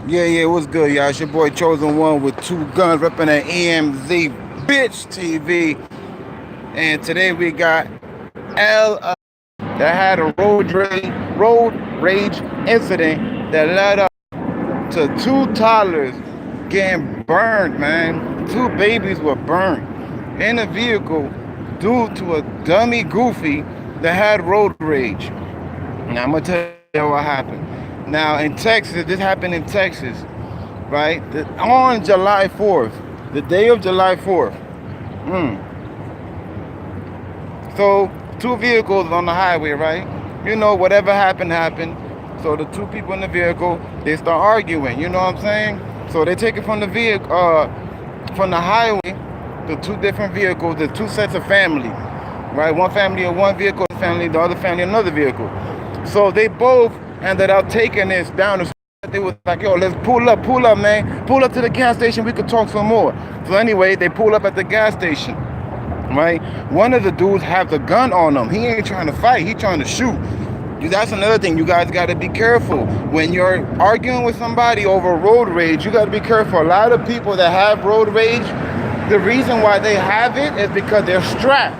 Yeah, what's good, y'all? It's your boy Chosen One with two guns repping an EMZ bitch TV. And today we got L that had a road rage incident that led up to two toddlers getting burned, man. Two babies were burned in a vehicle due to a dummy goofy that had road rage. Now I'm gonna tell you what happened. Now in Texas, this happened in Texas, right? On July 4th, the day of July 4th. Mm. So two vehicles on the highway, right? You know, whatever happened, happened. So the two people in the vehicle, they start arguing. You know what I'm saying? So they take it from the vehicle, from the highway, the two different vehicles, the two sets of family, right? One family in one vehicle, family, the other family in another vehicle. So they both ended up taking this down the street. They was like, yo, let's pull up, man. Pull up to the gas station, we could talk some more. So anyway, they pull up at the gas station, right? One of the dudes have the gun on him. He ain't trying to fight, he trying to shoot. That's another thing. You guys got to be careful. When you're arguing with somebody over road rage, you got to be careful. A lot of people that have road rage, the reason why they have it is because they're strapped.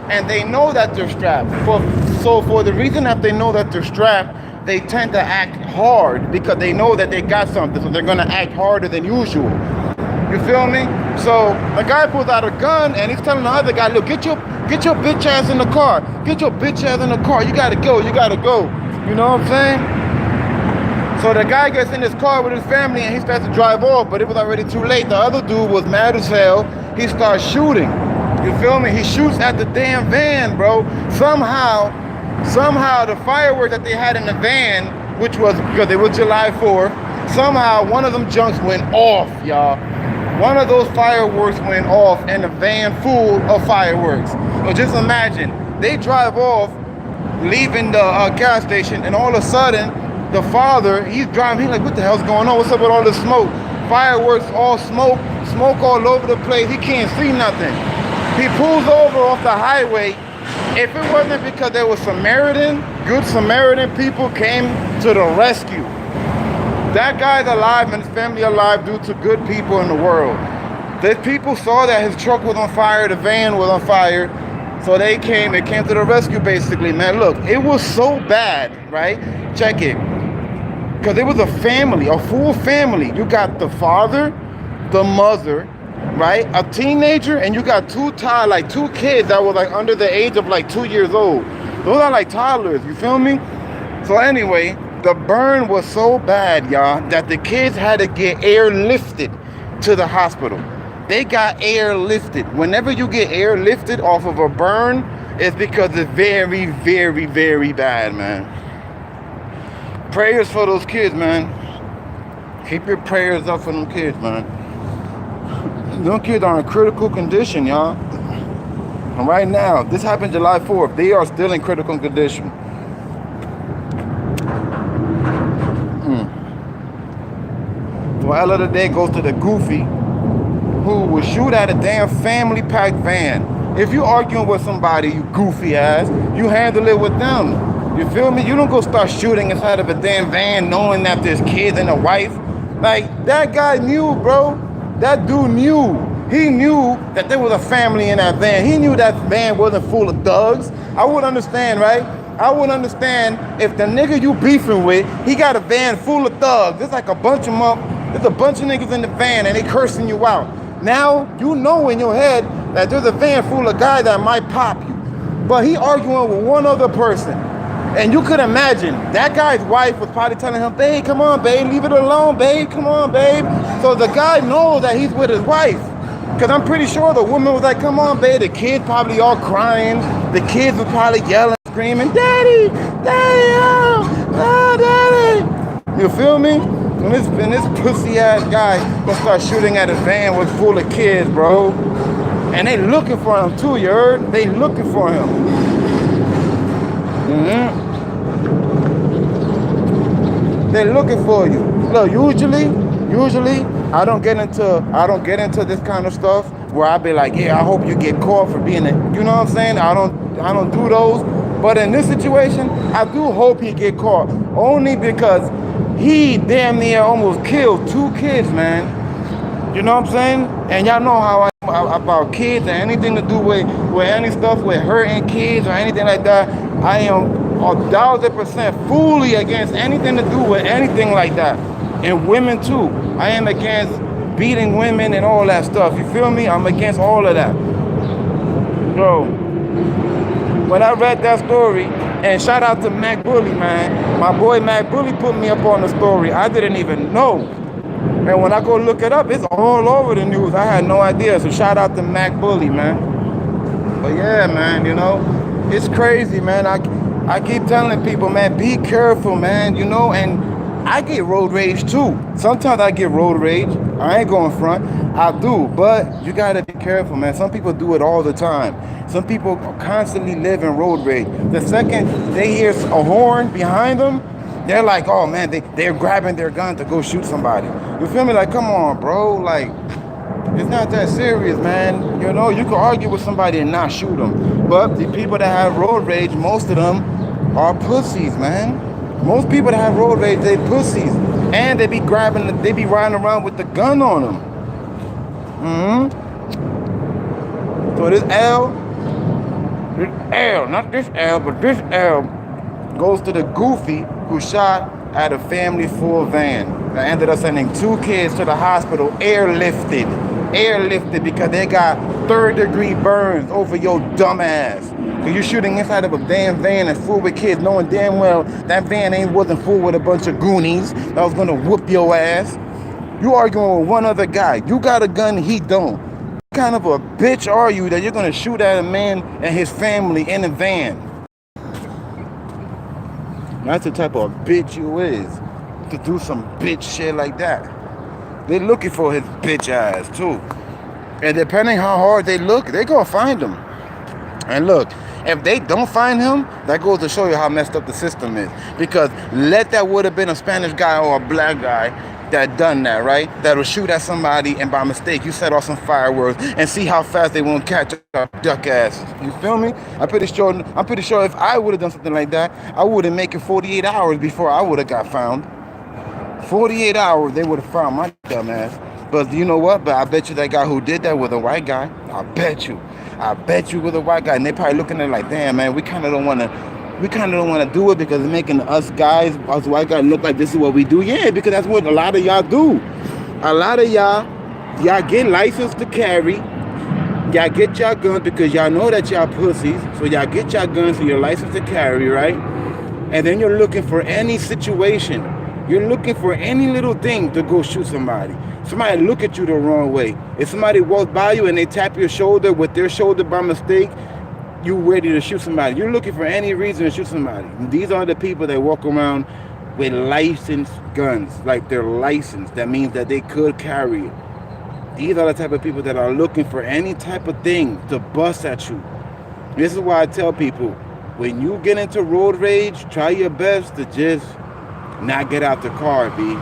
And they know that they're strapped. So for the reason that they know that they're strapped, they tend to act hard because they know that they got something. So they're going to act harder than usual. You feel me? So the guy pulls out a gun and he's telling the other guy, look, get your bitch ass in the car. Get your bitch ass in the car. You gotta go. You gotta go. You know what I'm saying? So the guy gets in his car with his family and he starts to drive off, but it was already too late. The other dude was mad as hell. He starts shooting. You feel me? He shoots at the damn van, bro. Somehow the fireworks that they had in the van, which was because it was July 4th, somehow one of them junks went off, y'all. One of those fireworks went off in a van full of fireworks. So just imagine, they drive off, leaving the gas station, and all of a sudden, the father, he's driving, he's like, what the hell's going on? What's up with all this smoke? Fireworks, all smoke all over the place. He can't see nothing. He pulls over off the highway. If it wasn't because there was good Samaritan people came to the rescue. That guy's alive and his family alive due to good people in the world. The people saw that his truck was on fire, the van was on fire, so they came to the rescue basically, man. Look, it was so bad, right? Check it. Because it was a family, a full family. You got the father, the mother, right? A teenager, and you got two kids that were like under the age of like 2 years old. Those are like toddlers, you feel me? So anyway, the burn was so bad, y'all, that the kids had to get airlifted to the hospital. They got airlifted. Whenever you get airlifted off of a burn, it's because it's very, very, very bad, man. Prayers for those kids, man. Keep your prayers up for them kids, man. Those kids are in critical condition, y'all. And right now, this happened July 4th. They are still in critical condition. So L of the day goes to the goofy who would shoot at a damn family packed van. If you arguing with somebody, you goofy ass, you handle it with them. You feel me? You don't go start shooting inside of a damn van knowing that there's kids and a wife. Like, that guy knew, bro. That dude knew. He knew that there was a family in that van. He knew that van wasn't full of thugs. I would understand, right? I would understand if the nigga you beefing with, he got a van full of thugs. There's like a bunch of there's a bunch of niggas in the van and they cursing you out. Now, you know in your head that there's a van full of guys that might pop you. But he arguing with one other person. And you could imagine, that guy's wife was probably telling him, babe, come on, babe, leave it alone, babe, come on, babe. So the guy knows that he's with his wife. Because I'm pretty sure the woman was like, come on, babe. The kids probably all crying. The kids were probably yelling, screaming, daddy, daddy, oh, daddy. You feel me? And this pussy ass guy gonna start shooting at his van was full of kids, bro. And they looking for him too, you heard? They looking for him. They looking for you. Look, usually I don't get into this kind of stuff where I be like, yeah, I hope you get caught for being you know what I'm saying? I don't do those. But in this situation, I do hope he get caught. Only because He damn near almost killed 2 kids, man. You know what I'm saying? And y'all know how I am about kids and anything to do with any stuff with hurting kids or anything like that. I am 1,000% fully against anything to do with anything like that. And women too. I am against beating women and all that stuff. You feel me? I'm against all of that. So when I read that story, and shout out to Mac Bully, man. My boy Mac Bully put me up on the story. I didn't even know. And when I go look it up, it's all over the news. I had no idea. So shout out to Mac Bully, man. But yeah, man, you know, it's crazy, man. I keep telling people, man, be careful, man, you know, and I get road rage too. Sometimes I get road rage. I ain't going front. I do, but you gotta be careful, man. Some people do it all the time. Some people constantly live in road rage. The second they hear a horn behind them, they're like, oh man, they're grabbing their gun to go shoot somebody. You feel me? Like, come on, bro. Like, it's not that serious, man. You know, you can argue with somebody and not shoot them. But the people that have road rage, most of them are pussies, man. Most people that have road rage, they pussies. And they be riding around with the gun on them. So this L, not this L, but this L goes to the goofy who shot at a family full van. That ended up sending 2 kids to the hospital airlifted because they got 3rd-degree burns over your dumb ass. Because you're shooting inside of a damn van that's full with kids, knowing damn well that van wasn't full with a bunch of goonies that was gonna whoop your ass. You arguing with one other guy. You got a gun, he don't. What kind of a bitch are you that you're gonna shoot at a man and his family in a van? That's the type of bitch you is, to do some bitch shit like that. They're looking for his bitch ass too. And depending how hard they look, they gonna find him. And look, if they don't find him, that goes to show you how messed up the system is. Because that would have been a Spanish guy or a black guy that done that, right? That'll shoot at somebody and by mistake you set off some fireworks and see how fast they won't catch a duck ass. You feel me? I'm pretty sure if I would have done something like that, I would have made it 48 hours before I would have got found. 48 hours they would have found my dumb ass. But you know what? But I bet you that guy who did that was a white guy. I bet you with a white guy. And they probably looking at it like, damn, man, we kind of don't want to do it because it's making us white guys look like this is what we do. Yeah, because that's what a lot of y'all do. A lot of y'all get licensed to carry. Y'all get y'all guns because y'all know that y'all pussies. So y'all get y'all guns so you're licensed to carry, right? And then you're looking for any situation. You're looking for any little thing to go shoot somebody. Somebody look at you the wrong way. If somebody walks by you and they tap your shoulder with their shoulder by mistake, you ready to shoot somebody. You're looking for any reason to shoot somebody. These are the people that walk around with licensed guns, like they're licensed. That means that they could carry it. These are the type of people that are looking for any type of thing to bust at you. This is why I tell people, when you get into road rage, try your best to just not get out the car, B.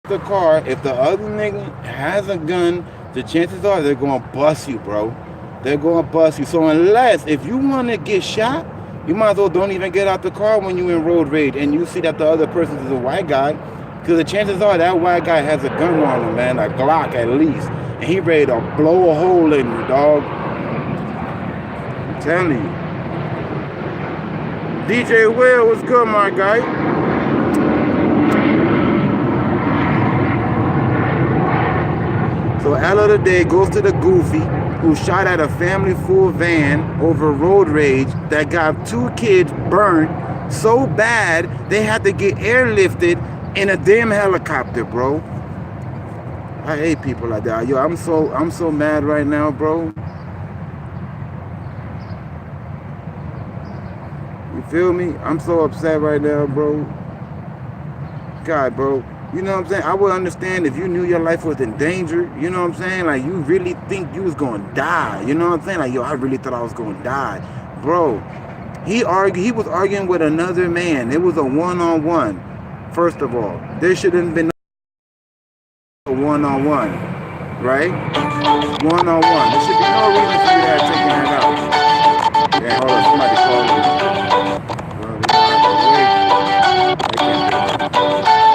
The car, if the other nigga has a gun, the chances are they're gonna bust you, bro. They're gonna bust you. So if you wanna get shot, you might as well don't even get out the car when you in road rage and you see that the other person is a white guy, because the chances are that white guy has a gun on him, man, a Glock at least, and he ready to blow a hole in you, dog. I'm telling you. DJ Will, what's good, my guy? So L of the day goes to the goofy who shot at a family full van over road rage that got 2 kids burned so bad they had to get airlifted in a damn helicopter, bro. I hate people like that. Yo, I'm so mad right now, bro. You feel me? I'm so upset right now, bro. God, bro. You know what I'm saying? I would understand if you knew your life was in danger. You know what I'm saying? Like, you really think you was going to die. You know what I'm saying? Like, yo, I really thought I was going to die. Bro, he was arguing with another man. It was a one-on-one, first of all. There shouldn't have been a one-on-one, right? One-on-one. There should be no reason for you to have taken that out. Yeah, hold on. Somebody called me. Bro, I can't do that.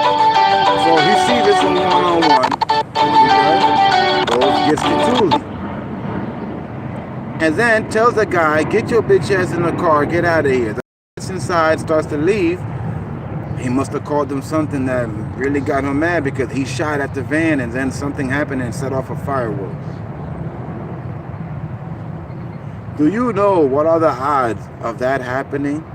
and then tells the guy, get your bitch ass in the car, get out of here. The gets inside, starts to leave. He must have called them something that really got him mad, because he shot at the van and then something happened and set off a firework. Do you know what are the odds of that happening?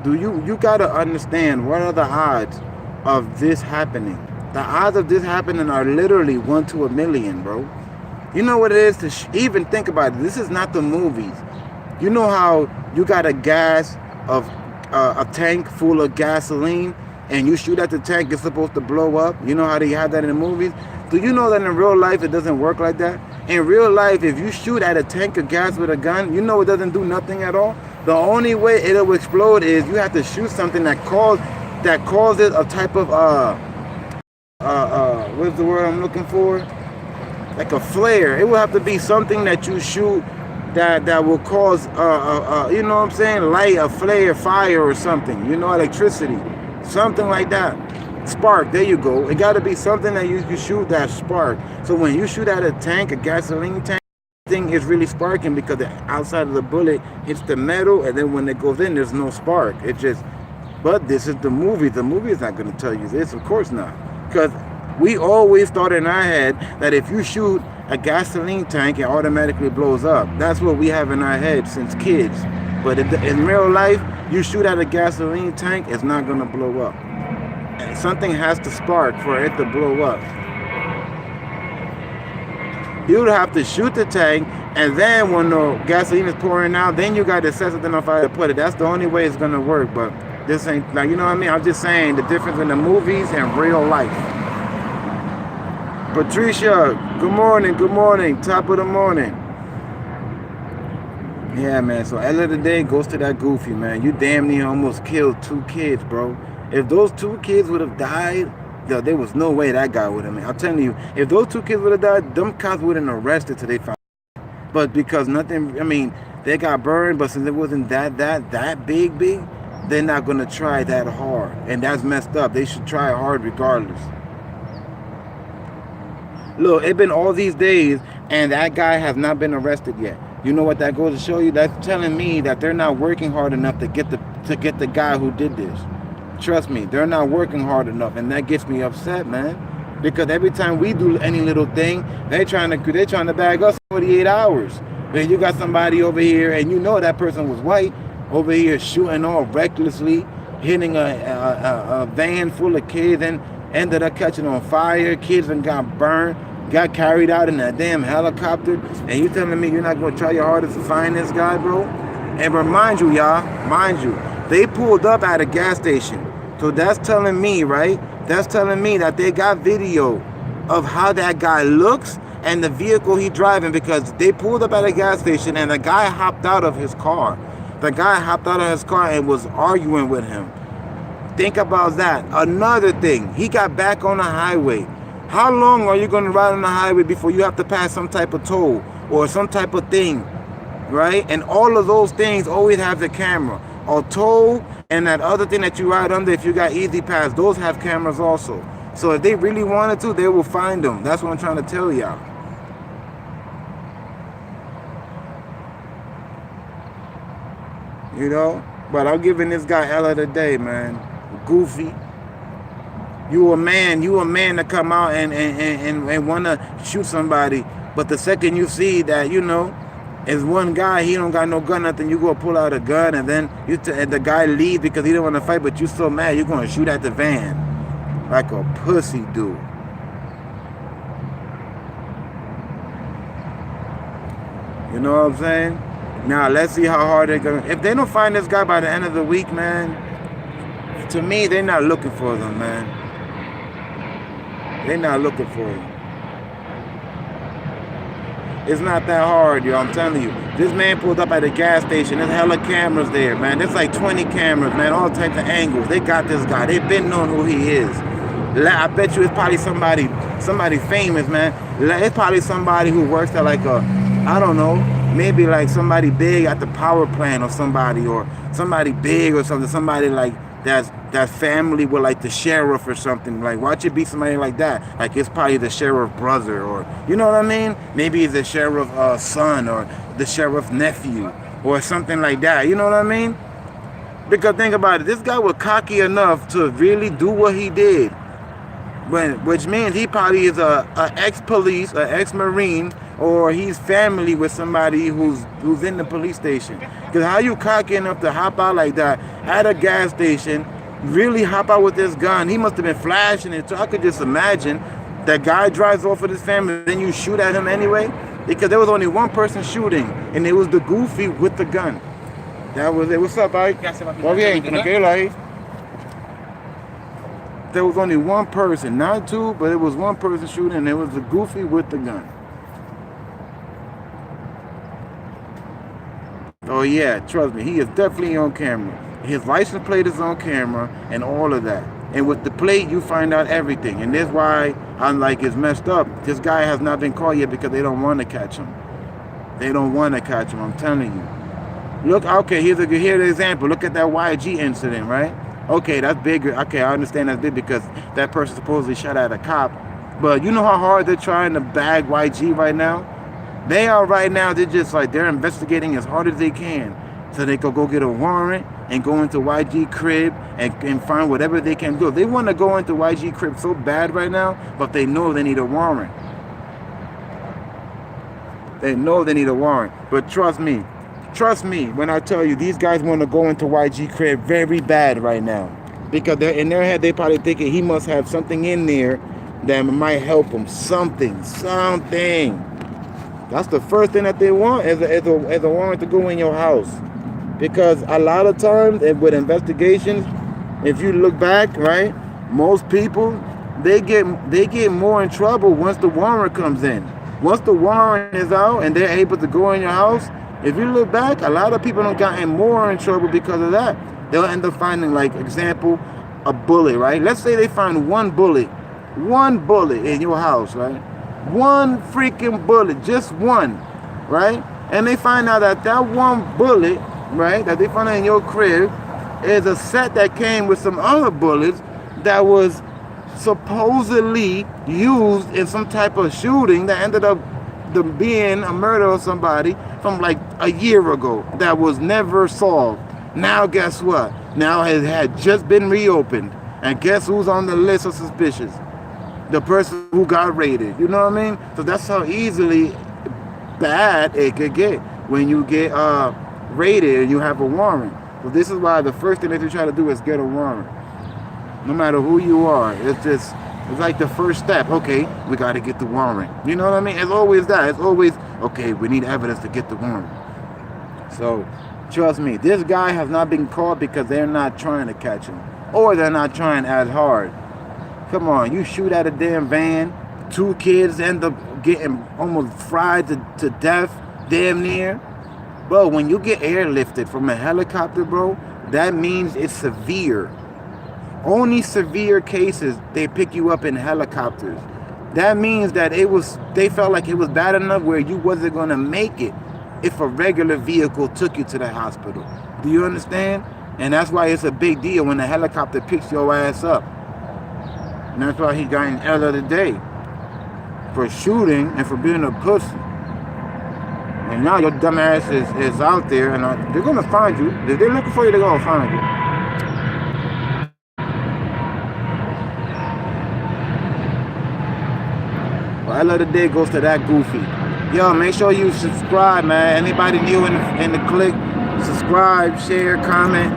You gotta understand, what are the odds of this happening? The odds of this happening are literally 1 to 1,000,000, bro. You know what it is to even think about it. This is not the movies. You know how you got a tank full of gasoline, and you shoot at the tank, it's supposed to blow up? You know how they have that in the movies? Do you know that in real life it doesn't work like that? In real life, if you shoot at a tank of gas with a gun, you know it doesn't do nothing at all. The only way it'll explode is you have to shoot something that causes a type of what's the word I'm looking for? Like a flare. It will have to be something that you shoot that will cause you know what I'm saying, light, a flare, fire or something, you know, electricity, something like that. Spark, there you go. It got to be something that you can shoot that spark. So when you shoot at a tank, a gasoline tank, thing is really sparking because the outside of the bullet hits the metal, and then when it goes in, there's no spark. It just, but this is the movie. The movie is not going to tell you this, of course not, because we always thought in our head that if you shoot a gasoline tank, it automatically blows up. That's what we have in our head since kids. But in real life, you shoot at a gasoline tank, it's not going to blow up. Something has to spark for it to blow up. You would have to shoot the tank, and then when the gasoline is pouring out, then you got to set something on fire to put it. That's the only way it's going to work. But this ain't, like, you know what I mean? I'm just saying the difference in the movies and real life. Patricia, good morning, top of the morning. Yeah, man, so end of the day goes to that Goofy, man. You damn near almost killed 2 kids, bro. If those 2 kids would have died, yo, there was no way that guy would have. I'm telling you, if those 2 kids would have died, them cops wouldn't arrested till they found. But because nothing, I mean, they got burned, but since it wasn't that big, they're not gonna try that hard, and that's messed up. They should try hard regardless. Look, it's been all these days, and that guy has not been arrested yet. You know what that goes to show you? That's telling me that they're not working hard enough to get the guy who did this. Trust me, they're not working hard enough, and that gets me upset, man. Because every time we do any little thing, they're trying to bag us 48 hours. Then you got somebody over here, and you know that person was white, over here shooting all recklessly, hitting a van full of kids, and ended up catching on fire. Kids and got burned, got carried out in that damn helicopter. And you telling me you're not going to try your hardest to find this guy, bro? And remind you, y'all, they pulled up at a gas station. So that's telling me, right? That's telling me that they got video of how that guy looks and the vehicle he's driving, because they pulled up at a gas station and the guy hopped out of his car. The guy hopped out of his car and was arguing with him. Think about that. Another thing, he got back on the highway. How long are you going to ride on the highway before you have to pass some type of toll or some type of thing, right? And all of those things always have the camera. Or toll, and that other thing that you ride under, if you got Easy Pass, those have cameras also. So if they really wanted to, they will find them. That's what I'm trying to tell y'all. You know? But I'm giving this guy L of the day, man. Goofy. You a man to come out and want to shoot somebody. But the second you see that, you know, is one guy, he don't got no gun, nothing, you go pull out a gun, and then and the guy leaves because he don't want to fight, but you so mad, you're going to shoot at the van. Like a pussy dude. You know what I'm saying? Now, let's see how hard they're going to... If they don't find this guy by the end of the week, man, to me, they're not looking for them, man. They're not looking for them. It's not that hard, yo, I'm telling you. This man pulled up at a gas station. There's hella cameras there, man. There's like 20 cameras, man, all types of angles. They got this guy. They've been knowing who he is. I bet you it's probably somebody famous, man. It's probably somebody who works at like a, I don't know, maybe like somebody big at the power plant or somebody big or something, somebody like that family with like the sheriff or something. Like, watch it be somebody like that. Like, it's probably the sheriff brother, or you know what I mean? Maybe it's the sheriff son, or the sheriff nephew, or something like that. You know what I mean? Because think about it, this guy was cocky enough to really do what he did, which means he probably is a ex-police, a ex-marine, or he's family with somebody who's in the police station. Because how you cocky enough to hop out like that at a gas station, really hop out with this gun? He must have been flashing it. So I could just imagine that guy drives off with his family, then you shoot at him anyway, because there was only one person shooting, and it was the goofy with the gun. That was it. What's up, Ike? Todo bien, tranquilo ahí. There was only one person, not two, but it was one person shooting, and it was the goofy with the gun. Oh yeah, trust me, he is definitely on camera. His license plate is on camera, and all of that. And with the plate, you find out everything. And that's why I'm like, it's messed up. This guy has not been caught yet because they don't want to catch him. They don't want to catch him, I'm telling you. Look, okay, here's an example. Look at that YG incident, right? Okay, that's bigger. Okay, I understand that's big because that person supposedly shot at a cop. But you know how hard they're trying to bag YG right now? They are right now, they're investigating as hard as they can so they could go get a warrant and go into YG crib and find whatever they can do. They want to go into YG crib so bad right now, but they know they need a warrant. They know they need a warrant. But trust me when I tell you, these guys want to go into YG crib very bad right now. Because they're in their head, they probably thinking he must have something in there that might help him. Something. That's the first thing that they want is a warrant to go in your house. Because a lot of times with investigations, if you look back, right, most people, they get more in trouble once the warrant comes in. Once the warrant is out and they're able to go in your house, if you look back, a lot of people don't gotten more in trouble because of that. They'll end up finding, like, example, a bullet, right? Let's say they find one bullet in your house, right? One freaking bullet, just one, right? And they find out that one bullet, right, that they found in your crib is a set that came with some other bullets that was supposedly used in some type of shooting that ended up being a murder of somebody from like a year ago that was never solved. Now guess what? Now it had just been reopened. And guess who's on the list of suspicious? The person who got raided. You know what I mean? So that's how easily bad it could get when you get raided and you have a warrant. So this is why the first thing that you try to do is get a warrant. No matter who you are. It's like the first step. Okay, we got to get the warrant. You know what I mean? It's always that. It's always, okay, we need evidence to get the warrant. So, trust me, this guy has not been caught because they're not trying to catch him. Or they're not trying as hard. Come on, you shoot at a damn van, 2 kids end up getting almost fried to death, damn near. Bro, when you get airlifted from a helicopter, bro, that means it's severe. Only severe cases, they pick you up in helicopters. That means that they felt like it was bad enough where you wasn't going to make it if a regular vehicle took you to the hospital. Do you understand? And that's why it's a big deal when the helicopter picks your ass up. And that's why he got in L of the day for shooting and for being a pussy. And now your dumb ass is out there, and they're going to find you. If they're looking for you, they're going to find you. Well, L of the day goes to that goofy. Yo, make sure you subscribe, man. Anybody new in the clique, subscribe, share, comment,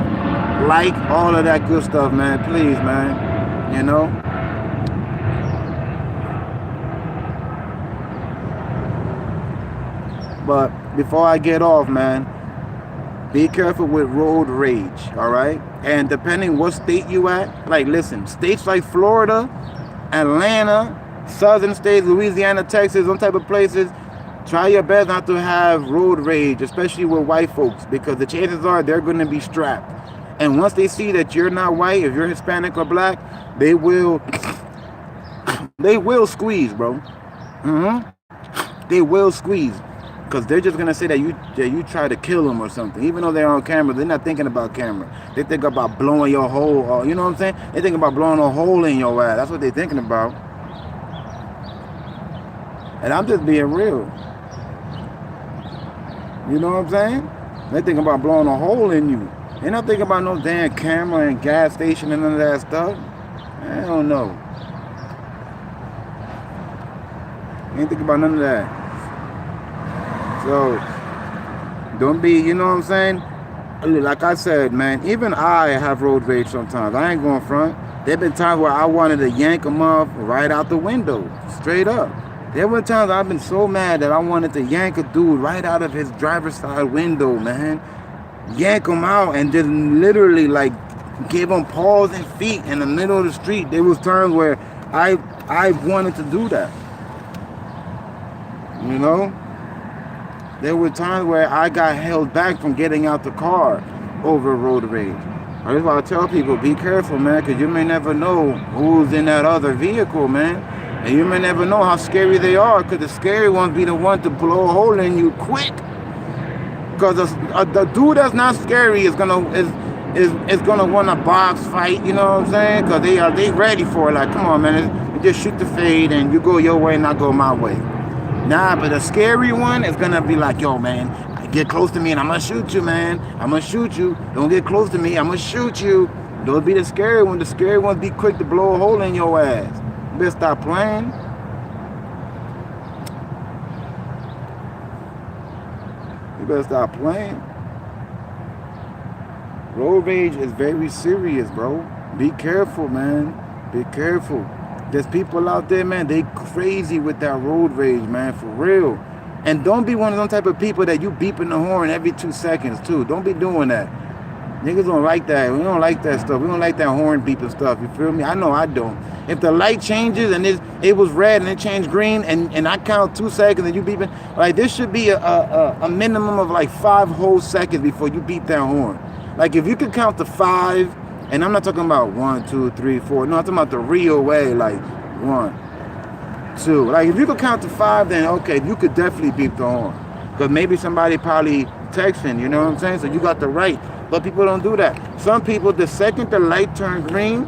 like, all of that good stuff, man. Please, man. You know? But before I get off, man, be careful with road rage, all right? And depending what state you at, like, listen, states like Florida, Atlanta, southern states, Louisiana, Texas, those type of places, try your best not to have road rage, especially with white folks, because the chances are they're going to be strapped. And once they see that you're not white, if you're Hispanic or black, they will squeeze, bro. They will squeeze. Because they're just gonna say that you try to kill them or something. Even though they're on camera, they're not thinking about camera. They think about blowing your hole. You know what I'm saying? They think about blowing a hole in your ass. That's what they're thinking about. And I'm just being real. You know what I'm saying? They think about blowing a hole in you. They're not thinking about no damn camera and gas station and none of that stuff. I don't know. Ain't thinking about none of that. So, don't be, you know what I'm saying? Like I said, man, even I have road rage sometimes. I ain't going front. There been times where I wanted to yank him off right out the window, straight up. There were times I've been so mad that I wanted to yank a dude right out of his driver's side window, man. Yank him out and just literally like give him paws and feet in the middle of the street. There was times where I wanted to do that. You know? There were times where I got held back from getting out the car over road rage. That's why I tell people, be careful, man, because you may never know who's in that other vehicle, man. And you may never know how scary they are, because the scary ones be the one to blow a hole in you quick. Because the dude that's not scary is gonna want a box fight, you know what I'm saying? Because they ready for it. Like, come on, man, you just shoot the fade and you go your way and I go my way. Nah, but the scary one is gonna be like, yo, man, get close to me and I'm gonna shoot you, man. I'm gonna shoot you. Don't get close to me. I'm gonna shoot you. Those be the scary ones. The scary ones be quick to blow a hole in your ass. You better stop playing. You better stop playing. Road rage is very serious, bro. Be careful, man. Be careful. There's people out there, man, they crazy with that road rage, man, for real. And don't be one of them type of people that you beeping the horn every 2 seconds, too. Don't be doing that. Niggas don't like that. We don't like that stuff. We don't like that horn beeping stuff. You feel me? I know I don't. If the light changes and it was red and it changed green and I count 2 seconds and you beeping, like, this should be a minimum of like 5 whole seconds before you beep that horn. Like, if you could count to 5, and I'm not talking about 1, 2, 3, 4. No, I'm talking about the real way, like 1, 2. Like, if you could count to 5, then okay, you could definitely beep the horn. Because maybe somebody probably texting, you know what I'm saying? So you got the right. But people don't do that. Some people, the second the light turns green,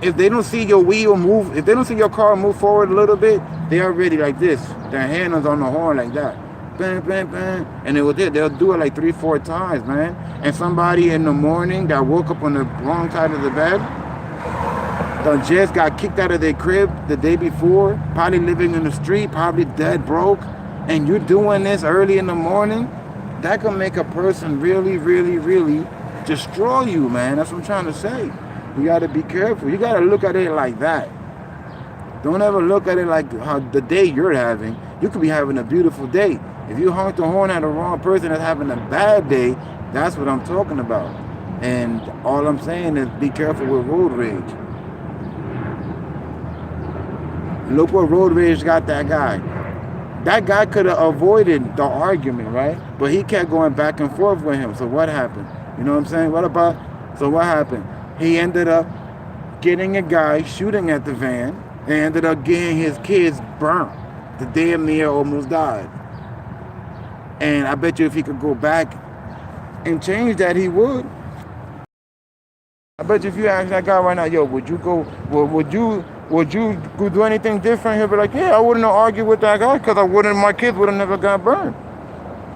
if they don't see your wheel move, if they don't see your car move forward a little bit, they already like this. Their hand is on the horn like that. Bang, bang, bang. And they'll do it like 3, 4 times, man. And somebody in the morning that woke up on the wrong side of the bed, that just got kicked out of their crib the day before, probably living in the street, probably dead broke, and you're doing this early in the morning, that can make a person really, really, really destroy you, man. That's what I'm trying to say. You got to be careful. You got to look at it like that. Don't ever look at it like how the day you're having. You could be having a beautiful day. If you honk the horn at the wrong person that's having a bad day, that's what I'm talking about. And all I'm saying is be careful with road rage. Look what road rage got that guy. That guy could have avoided the argument, right? But he kept going back and forth with him. So what happened? You know what I'm saying? So what happened? He ended up getting a guy shooting at the van and ended up getting his kids burnt. The damn near almost died. And I bet you if he could go back and change that, he would. I bet you if you ask that guy right now, yo, would you go do anything different? He'll be like, yeah, I wouldn't have argued with that guy because my kids would have never got burned.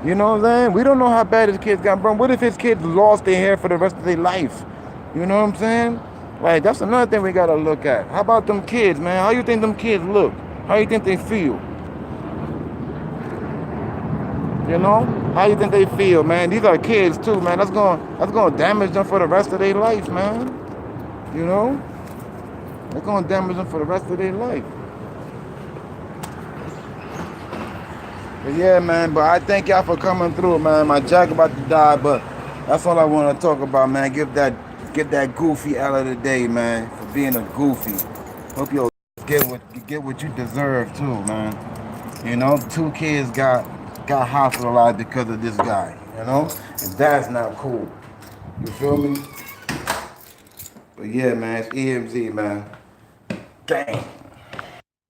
You know what I'm saying? We don't know how bad his kids got burned. What if his kids lost their hair for the rest of their life? You know what I'm saying? Like, that's another thing we got to look at. How about them kids, man? How you think them kids look? How you think they feel? You know? How you think they feel, man? These are kids too, man. That's going to damage them for the rest of their life, man. You know? That's going to damage them for the rest of their life. But yeah, man, but I thank y'all for coming through, man. My jack about to die, but that's all I want to talk about, man. Get that goofy out of the day, man, for being a goofy. Hope you'll get what you deserve too, man. You know, 2 kids got hospitalized because of this guy, you know? And that's not cool. You feel me? But yeah, man, it's EMZ, man. Dang.